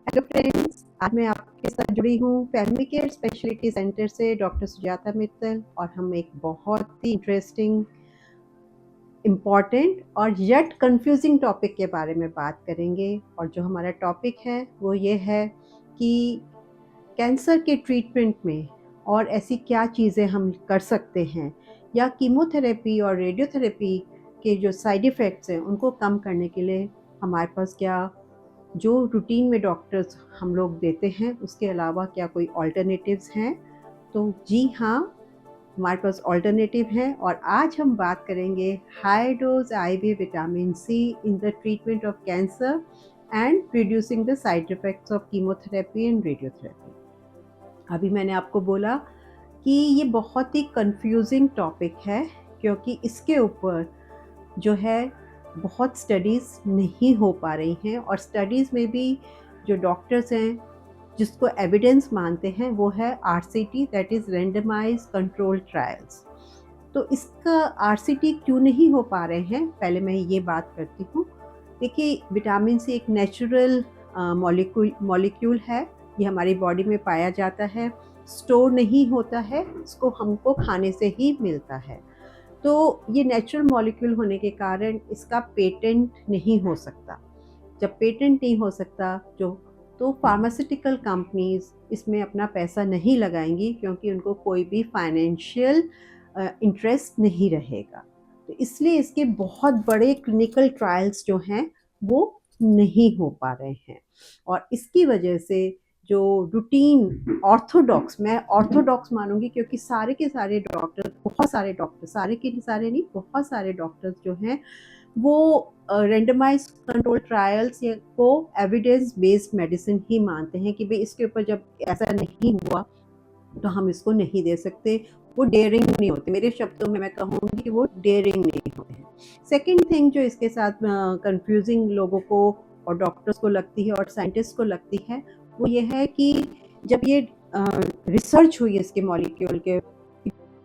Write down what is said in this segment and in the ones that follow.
Hello friends, आज मैं आपके साथ जुड़ी हूँ फैमिली केयर स्पेशलिटी सेंटर से डॉक्टर सुजाता मित्तल और हम एक बहुत ही इंटरेस्टिंग, इम्पॉर्टेंट और येट कंफ्यूजिंग टॉपिक के बारे में बात करेंगे। और जो हमारा टॉपिक है वो ये है कि कैंसर के ट्रीटमेंट में और ऐसी क्या चीज़ें हम कर सकते हैं या कीमोथेरेपी और रेडियोथेरेपी के जो साइड इफ़ेक्ट्स हैं उनको कम करने के लिए हमारे पास क्या जो रूटीन में डॉक्टर्स हम लोग देते हैं उसके अलावा क्या कोई ऑल्टरनेटिव्स हैं? तो जी हाँ, हमारे पास ऑल्टरनेटिव हैं और आज हम बात करेंगे high dose IV vitamin C in the treatment of cancer and reducing the side effects of chemotherapy and radiotherapy. अभी मैंने आपको बोला कि ये बहुत ही कंफ्यूजिंग टॉपिक है क्योंकि इसके ऊपर जो है बहुत स्टडीज़ नहीं हो पा रही हैं और स्टडीज़ में भी जो डॉक्टर्स हैं जिसको एविडेंस मानते हैं वो है RCT, that is randomised control trials. तो इसका आरसीटी क्यों नहीं हो पा रहे हैं, पहले मैं ये बात करती हूँ। देखिए, विटामिन सी एक नेचुरल मॉलिक्यूल है, ये हमारी बॉडी में पाया जाता है, स्टोर नहीं होता है, इसको हमको खाने से ही मिलता है। तो ये नेचुरल मॉलिक्यूल होने के कारण इसका पेटेंट नहीं हो सकता। जब पेटेंट नहीं हो सकता तो फार्मास्यूटिकल कंपनीज इसमें अपना पैसा नहीं लगाएंगी क्योंकि उनको कोई भी फाइनेंशियल इंटरेस्ट नहीं रहेगा। तो इसलिए इसके बहुत बड़े क्लिनिकल ट्रायल्स जो हैं वो नहीं हो पा रहे हैं और इसकी वजह से जो रूटीन ऑर्थोडॉक्स, मैं ऑर्थोडॉक्स मानूंगी क्योंकि सारे के सारे डॉक्टर, बहुत सारे डॉक्टर, सारे के सारे नहीं, बहुत सारे डॉक्टर्स जो हैं वो रेंडमाइज कंट्रोल ट्रायल्स या को एविडेंस बेस्ड मेडिसिन ही मानते हैं कि भाई इसके ऊपर जब ऐसा नहीं हुआ तो हम इसको नहीं दे सकते। वो डेयरिंग नहीं होते, मेरे शब्दों में मैं कहूँगी कि वो डेयरिंग नहीं होते हैं। सेकेंड थिंग जो इसके साथ कंफ्यूजिंग लोगों को और डॉक्टर्स को लगती है और साइंटिस्ट को लगती है वो ये है कि जब ये रिसर्च हुई इसके मॉलिक्यूल के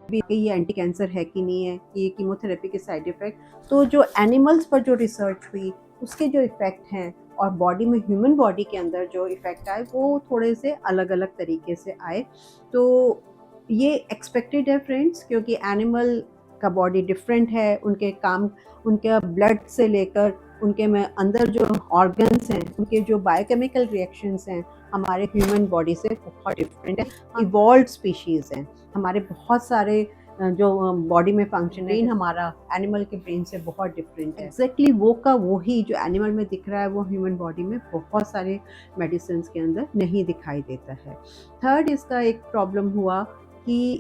भी ये एंटी कैंसर है कि नहीं है, कि ये कीमोथेरेपी के साइड इफेक्ट, तो जो एनिमल्स पर जो रिसर्च हुई उसके जो इफेक्ट हैं और बॉडी में, ह्यूमन बॉडी के अंदर जो इफेक्ट आए वो थोड़े से अलग अलग तरीके से आए। तो ये एक्सपेक्टेड है फ्रेंड्स, क्योंकि एनिमल का बॉडी डिफरेंट है, उनके काम, उनके ब्लड से लेकर उनके में अंदर जो ऑर्गन्स हैं, उनके जो बायोकेमिकल रिएक्शंस हैं हमारे ह्यूमन बॉडी से बहुत डिफरेंट है। इवॉल्व स्पीशीज़ हैं, हमारे बहुत सारे जो बॉडी में फंक्शन है, हमारा एनिमल के ब्रेन से बहुत डिफरेंट है। एग्जैक्टली वो का वही जो एनिमल में दिख रहा है वो ह्यूमन बॉडी में बहुत सारे मेडिसिन के अंदर नहीं दिखाई देता है। थर्ड, इसका एक प्रॉब्लम हुआ कि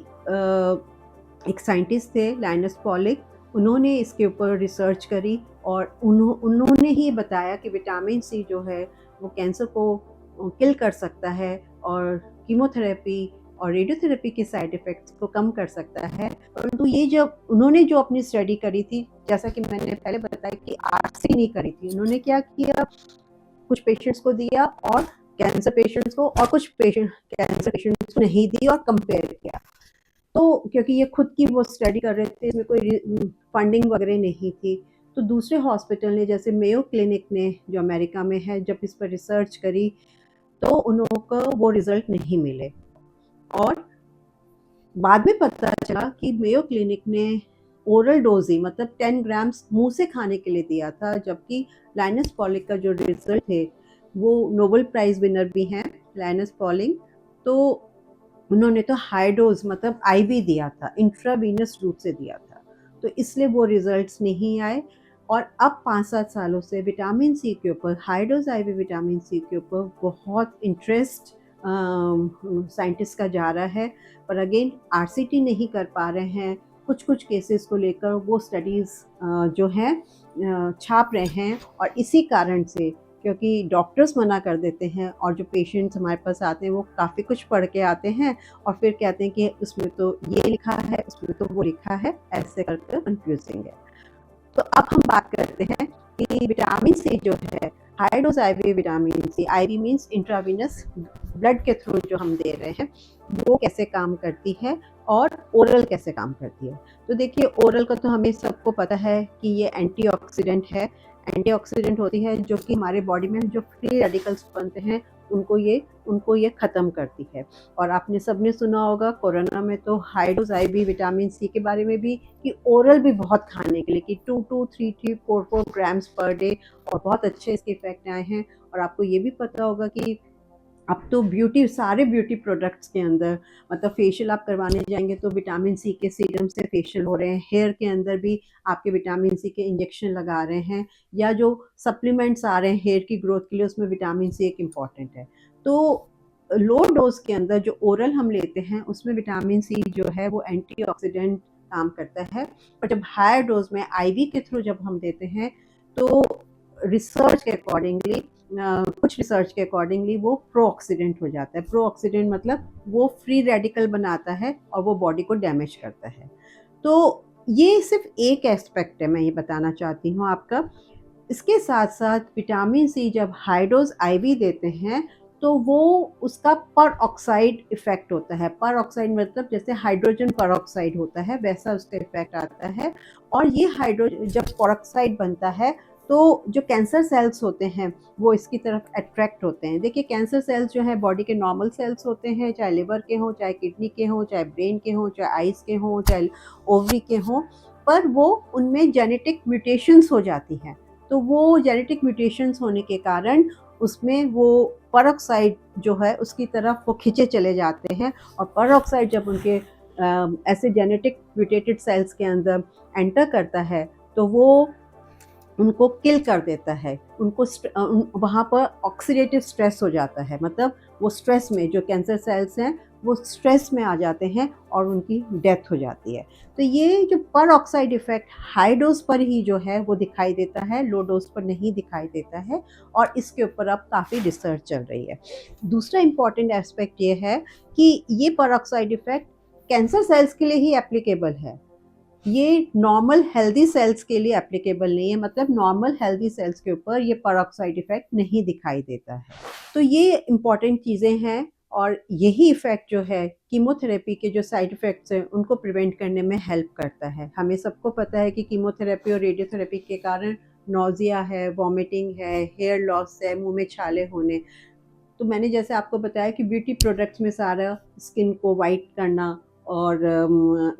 एक साइंटिस्ट थे लाइनस पॉलिक, उन्होंने इसके ऊपर रिसर्च करी और उन्होंने ही बताया कि विटामिन सी जो है वो कैंसर को किल कर सकता है और कीमोथेरेपी और रेडियोथेरेपी के साइड इफ़ेक्ट्स को कम कर सकता है। परंतु ये जब उन्होंने जो अपनी स्टडी करी थी, जैसा कि मैंने पहले बताया कि आरसी नहीं करी थी, उन्होंने क्या किया, कुछ पेशेंट्स को दिया और कैंसर पेशेंट्स को, और कुछ कैंसर पेशेंट्स को नहीं दी और कंपेयर किया। तो क्योंकि ये खुद की वो स्टडी कर रहे थे, इसमें कोई फंडिंग वगैरह नहीं थी, तो दूसरे हॉस्पिटल ने, जैसे मेयो क्लिनिक ने जो अमेरिका में है, जब इस पर रिसर्च करी तो उनको वो रिजल्ट नहीं मिले। और बाद में पता चला कि मेयो क्लिनिक ने ओरल डोजिंग, मतलब 10 ग्राम्स मुंह से खाने के लिए दिया था, जबकि लाइनस पॉलिक का जो रिजल्ट थे, वो नोबेल प्राइज विनर भी हैं लाइनस पॉलिक, तो उन्होंने तो हाई डोज मतलब आईवी दिया था, इंट्रावीनस रूप से दिया था, तो इसलिए वो रिजल्ट्स नहीं आए। और अब 5-7 सालों से विटामिन सी के ऊपर, high dose IV vitamin C के ऊपर बहुत इंटरेस्ट साइंटिस्ट का जा रहा है, पर अगेन आरसीटी नहीं कर पा रहे हैं। कुछ कुछ केसेस को लेकर वो स्टडीज़ जो हैं छाप रहे हैं और इसी कारण से, क्योंकि डॉक्टर्स मना कर देते हैं और जो पेशेंट्स हमारे पास आते हैं वो काफ़ी कुछ पढ़ के आते हैं और फिर कहते हैं कि उसमें तो ये लिखा है, उसमें तो वो लिखा है, ऐसे करके कंफ्यूजिंग है। तो अब हम बात करते हैं कि विटामिन सी जो है, high dose IV vitamin C, IV means intravenous, blood के थ्रू जो हम दे रहे हैं, वो कैसे काम करती है और ओरल कैसे काम करती है। तो देखिए, ओरल का तो हमें सबको पता है कि ये एंटीऑक्सीडेंट है, एंटीऑक्सीडेंट होती है जो कि हमारे बॉडी में जो फ्री रेडिकल्स बनते हैं उनको ये ख़त्म करती है। और आपने सबने सुना होगा कोरोना में तो high dose IV vitamin C के बारे में भी, कि ओरल भी बहुत खाने के लिए, कि 2-2, 3-3, 4-4 ग्राम्स पर डे, और बहुत अच्छे इसके इफ़ेक्ट आए हैं। और आपको ये भी पता होगा कि अब तो सारे ब्यूटी प्रोडक्ट्स के अंदर, मतलब फेशियल आप करवाने जाएँगे तो विटामिन सी के सीरम से फेशियल हो रहे हैं, हेयर के अंदर भी आपके विटामिन सी के इंजेक्शन लगा रहे हैं, या जो सप्लीमेंट्स आ रहे हैं हेयर की ग्रोथ के लिए, उसमें विटामिन सी एक इम्पॉर्टेंट है। तो लो डोज़ के अंदर जो ओरल हम लेते हैं उसमें विटामिन सी जो है वो एंटीऑक्सीडेंट काम करता है, और जब हायर डोज़ में IV के थ्रू जब हम देते हैं तो रिसर्च के अकॉर्डिंगली, कुछ रिसर्च के अकॉर्डिंगली वो प्रो ऑक्सीडेंट हो जाता है। प्रो ऑक्सीडेंट मतलब वो फ्री रेडिकल बनाता है और वो बॉडी को डैमेज करता है। तो ये सिर्फ एक एस्पेक्ट है, मैं ये बताना चाहती हूँ आपका। इसके साथ-साथ विटामिन सी जब हाई डोज़ IV देते हैं, तो वो उसका पर ऑक्साइड इफ़ेक्ट होता है। पर ऑक्साइड मतलब जैसे हाइड्रोजन परऑक्साइड होता है, वैसा उसका इफ़ेक्ट आता है। और ये जब परऑक्साइड बनता है, तो जो कैंसर सेल्स होते हैं, वो इसकी तरफ अट्रैक्ट होते हैं। देखिए, कैंसर सेल्स जो है बॉडी के नॉर्मल सेल्स होते हैं, चाहे लिवर के हों, चाहे किडनी के हों, चाहे ब्रेन के हों, चाहे आइज़ के हों, चाहे ओवरी के हों, पर वो उनमें जेनेटिक म्यूटेशंस हो जाती हैं। तो वो जेनेटिक म्यूटेशंस होने के कारण उसमें वो परऑक्साइड जो है उसकी तरफ वो खींचे चले जाते हैं, और परऑक्साइड जब उनके ऐसे जेनेटिक म्यूटेटेड सेल्स के अंदर एंटर करता है, तो वो उनको किल कर देता है। वहाँ पर ऑक्सीडेटिव स्ट्रेस हो जाता है, मतलब वो स्ट्रेस में, जो कैंसर सेल्स हैं वो स्ट्रेस में आ जाते हैं और उनकी डेथ हो जाती है। तो ये जो पर ऑक्साइड इफ़ेक्ट हाई डोज़ पर ही जो है वो दिखाई देता है, लो डोज़ पर नहीं दिखाई देता है, और इसके ऊपर अब काफ़ी रिसर्च चल रही है। दूसरा इम्पोर्टेंट एस्पेक्ट ये है कि ये पर ऑक्साइड इफ़ेक्ट कैंसर सेल्स के लिए ही एप्लीकेबल है। ये नॉर्मल हेल्दी सेल्स के लिए एप्लीकेबल नहीं है, मतलब नॉर्मल हेल्दी सेल्स के ऊपर ये पेरोक्साइड इफ़ेक्ट नहीं दिखाई देता है। तो ये इम्पॉर्टेंट चीज़ें हैं, और यही इफ़ेक्ट जो है कीमोथेरेपी के जो साइड इफ़ेक्ट्स हैं उनको प्रिवेंट करने में हेल्प करता है। हमें सबको पता है कि कीमोथेरेपी और रेडियोथेरेपी के कारण नौज़िया है, वॉमिटिंग है, हेयर लॉस है, मुँह में छाले होने। तो मैंने जैसे आपको बताया कि ब्यूटी प्रोडक्ट्स में सारा स्किन को वाइट करना और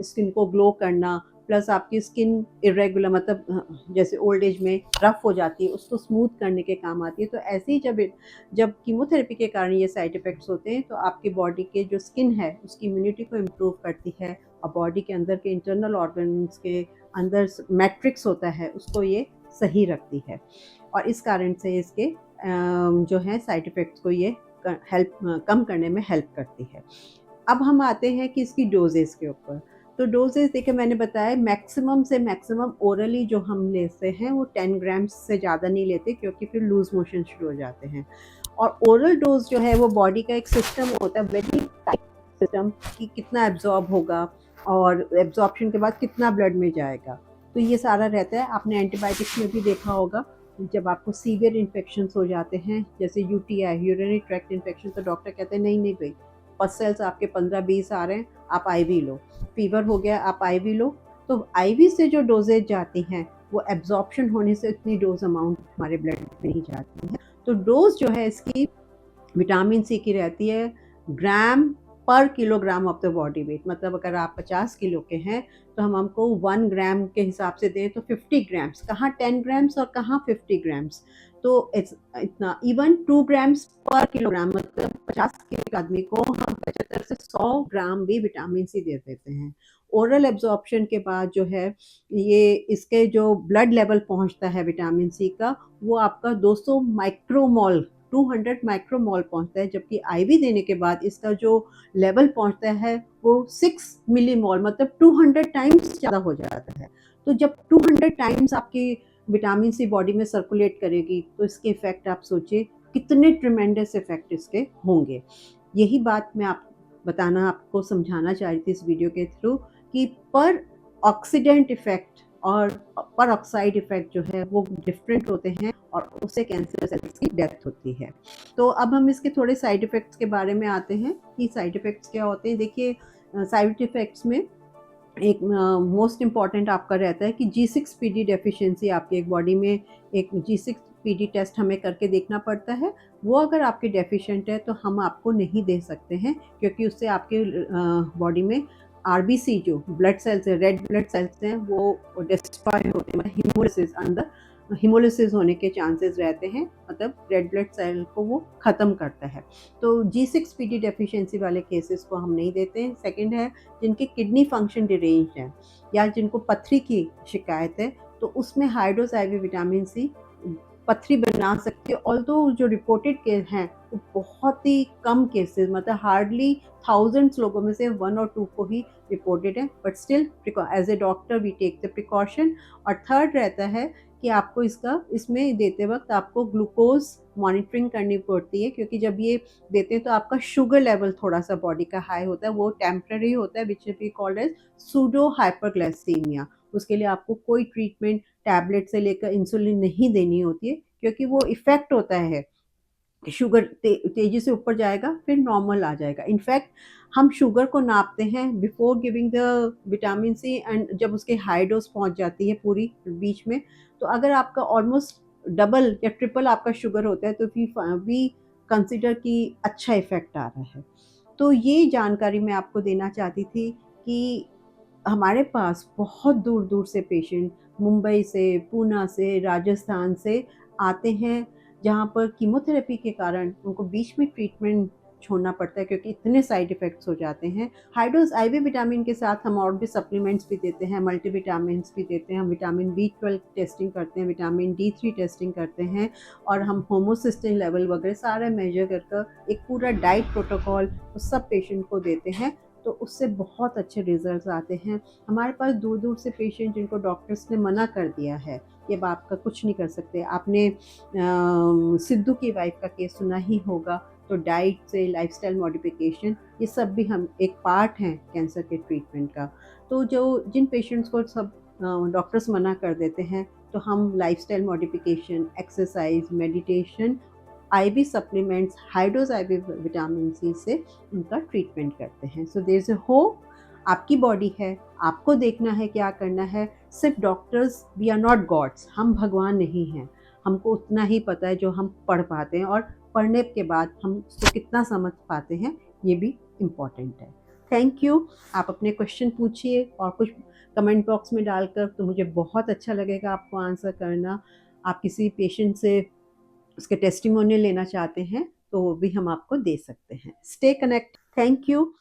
स्किन को ग्लो करना, प्लस आपकी स्किन इरेगुलर, मतलब जैसे ओल्ड एज में रफ हो जाती है, उसको स्मूथ करने के काम आती है। तो ऐसे ही जब कीमोथेरेपी के कारण ये साइड इफ़ेक्ट्स होते हैं, तो आपकी बॉडी के जो स्किन है उसकी इम्यूनिटी को इम्प्रूव करती है, और बॉडी के अंदर के इंटरनल ऑर्गन्स के अंदर मैट्रिक्स होता है उसको ये सही रखती है, और इस कारण से इसके जो है साइड इफ़ेक्ट्स को ये कम करने में हेल्प करती है। अब हम आते हैं कि इसकी डोज़ेज़ के ऊपर। तो डोज़ेज़ देखिए, मैंने बताया मैक्सिमम से मैक्सिमम ओरली जो हम लेते हैं वो 10 ग्राम्स से ज़्यादा नहीं लेते, क्योंकि फिर लूज़ मोशन शुरू हो जाते हैं। और ओरल डोज़ जो है वो बॉडी का एक सिस्टम होता है, वेरी टाइट सिस्टम, कि कितना एब्ज़ॉर्ब होगा और एब्ज़ॉर्प्शन के बाद कितना ब्लड में जाएगा। तो ये सारा रहता है। आपने एंटीबायोटिक्स में भी देखा होगा, जब आपको सीवियर इन्फेक्शंस हो जाते हैं, जैसे यूटीआई, यूरिनरी ट्रैक्ट इन्फेक्शन, तो डॉक्टर कहते हैं नहीं, नहीं भई, पस सेल्स आपके 15-20 आ रहे हैं, आप IV लो। फ़ीवर हो गया, आप IV लो। तो IV से जो डोज़ेज़ जाती हैं, वो एब्ज़ॉर्प्शन होने से इतनी डोज़ अमाउंट हमारे ब्लड में नहीं जाती है। तो डोज़ जो है इसकी विटामिन सी की रहती है ग्राम पर kilogram of the body weight, मतलब अगर आप 50 किलो के हैं तो हम हमको 1 ग्राम के हिसाब से दें तो 50 ग्राम्स, कहाँ 10 ग्राम्स और कहाँ 50 ग्राम्स। तो इतना इवन 2 ग्राम्स पर किलोग्राम, मतलब 50 किलो के आदमी को हम 75 से 100 ग्राम भी विटामिन सी दे देते हैं। ओरल एब्जॉर्प्शन के बाद जो है ये इसके जो ब्लड लेवल पहुंचता है विटामिन सी का, वो आपका 200 माइक्रोमोल, 200 माइक्रोमोल पहुंचता है, जबकि IV देने के बाद इसका जो लेवल पहुंचता है वो 6 मिलीमोल, मतलब 200 टाइम्स ज़्यादा हो जाता है। तो जब 200 टाइम्स आपकी विटामिन सी बॉडी में सर्कुलेट करेगी, तो इसके इफ़ेक्ट आप सोचिए कितने ट्रिमेंडस इफ़ेक्ट इसके होंगे। यही बात मैं आपको समझाना चाह रही थी इस वीडियो के थ्रू, कि पर ऑक्सीडेंट इफ़ेक्ट और पर ऑक्साइड इफ़ेक्ट जो है वो डिफरेंट होते हैं, और उससे कैंसर सेल्स की डेथ होती है। तो अब हम इसके थोड़े साइड इफ़ेक्ट्स के बारे में आते हैं कि साइड इफ़ेक्ट्स क्या होते हैं। देखिए, साइड इफ़ेक्ट्स में एक मोस्ट इम्पॉर्टेंट आपका रहता है कि G6PD डेफिशिएंसी, आपकी एक बॉडी में एक G6 पीडी टेस्ट हमें करके देखना पड़ता है। वो अगर आपके डेफिशिएंट है तो हम आपको नहीं दे सकते हैं, क्योंकि उससे आपके बॉडी में आरबीसी जो ब्लड सेल्स है, रेड ब्लड सेल्स हैं, वो डिस्ट्रॉय होते हैं, हीमोलिसिस अंदर हीमोलिसिस होने के चांसेस रहते हैं, मतलब रेड ब्लड सेल को वो ख़त्म करता है। तो G6PD डेफिशिएंसी वाले केसेस को हम नहीं देते हैं। सेकंड है जिनकी किडनी फंक्शन डिरेंज्ड है या जिनको पथरी की शिकायत है, तो उसमें high dose IV vitamin C पथरी बना सकते हैं। ऑल्दो जो रिपोर्टेड केस हैं वो बहुत ही कम केसेस, मतलब हार्डली थाउजेंड्स लोगों में से 1 और 2 को ही रिपोर्टेड है, but still as a doctor we take the precaution. और थर्ड रहता है कि आपको इसमें देते वक्त आपको ग्लूकोज मॉनिटरिंग करनी पड़ती है, क्योंकि जब ये देते हैं तो आपका शुगर लेवल थोड़ा सा बॉडी का हाई होता है, वो टेम्पररी होता है, which we called as pseudo hyperglycaemia. उसके लिए आपको कोई ट्रीटमेंट टैबलेट से लेकर इंसुलिन नहीं देनी होती है, क्योंकि वो इफेक्ट होता है शुगर तेजी से ऊपर जाएगा, फिर नॉर्मल आ जाएगा। इनफैक्ट हम शुगर को नापते हैं before giving the vitamin C, and जब उसके हाई डोज पहुंच जाती है पूरी बीच में, तो अगर आपका ऑलमोस्ट डबल या ट्रिपल आपका शुगर होता है तो वी कंसिडर कि अच्छा इफेक्ट आ रहा है। तो ये जानकारी मैं आपको देना चाहती थी कि हमारे पास बहुत दूर-दूर से पेशेंट मुंबई से, पूना से, राजस्थान से आते हैं, जहाँ पर कीमोथेरेपी के कारण उनको बीच में ट्रीटमेंट छोड़ना पड़ता है, क्योंकि इतने साइड इफ़ेक्ट्स हो जाते हैं। हाई डोज़ IV विटामिन के साथ हम और भी सप्लीमेंट्स भी देते हैं, मल्टीविटामिन्स भी देते हैं, हम विटामिन B12 टेस्टिंग करते हैं, विटामिन D3 टेस्टिंग करते हैं, और हम होमोसिस्टिन लेवल वगैरह सारा मेजर कर कर एक पूरा डाइट प्रोटोकॉल सब पेशेंट को देते हैं। तो उससे बहुत अच्छे रिजल्ट्स आते हैं। हमारे पास दूर-दूर से पेशेंट जिनको डॉक्टर्स ने मना कर दिया है कि अब आपका कुछ नहीं कर सकते। आपने सिद्धू की वाइफ का केस सुना ही होगा, तो डाइट से लाइफ़स्टाइल मॉडिफ़िकेशन ये सब भी हम एक पार्ट हैं कैंसर के ट्रीटमेंट का। तो जिन पेशेंट्स को सब डॉक्टर्स मना कर देते हैं, तो हम lifestyle modification, exercise, meditation, IV supplements, high dose IV vitamin C से उनका ट्रीटमेंट करते हैं। So there is a hope. आपकी बॉडी है, आपको देखना है क्या करना है। सिर्फ doctors, we are not gods, हम भगवान नहीं हैं। हमको उतना ही पता है जो हम पढ़ पाते हैं, और पढ़ने के बाद हम उसको कितना समझ पाते हैं, ये भी इम्पॉर्टेंट है। Thank you. आप अपने क्वेश्चन पूछिए और कुछ कमेंट बॉक्स में डालकर, तो मुझे बहुत अच्छा लगेगा आपको आंसर करना। आप किसी पेशेंट से उसके टेस्टिमोनियल लेना चाहते हैं, तो वो भी हम आपको दे सकते हैं। Stay connect. Thank you.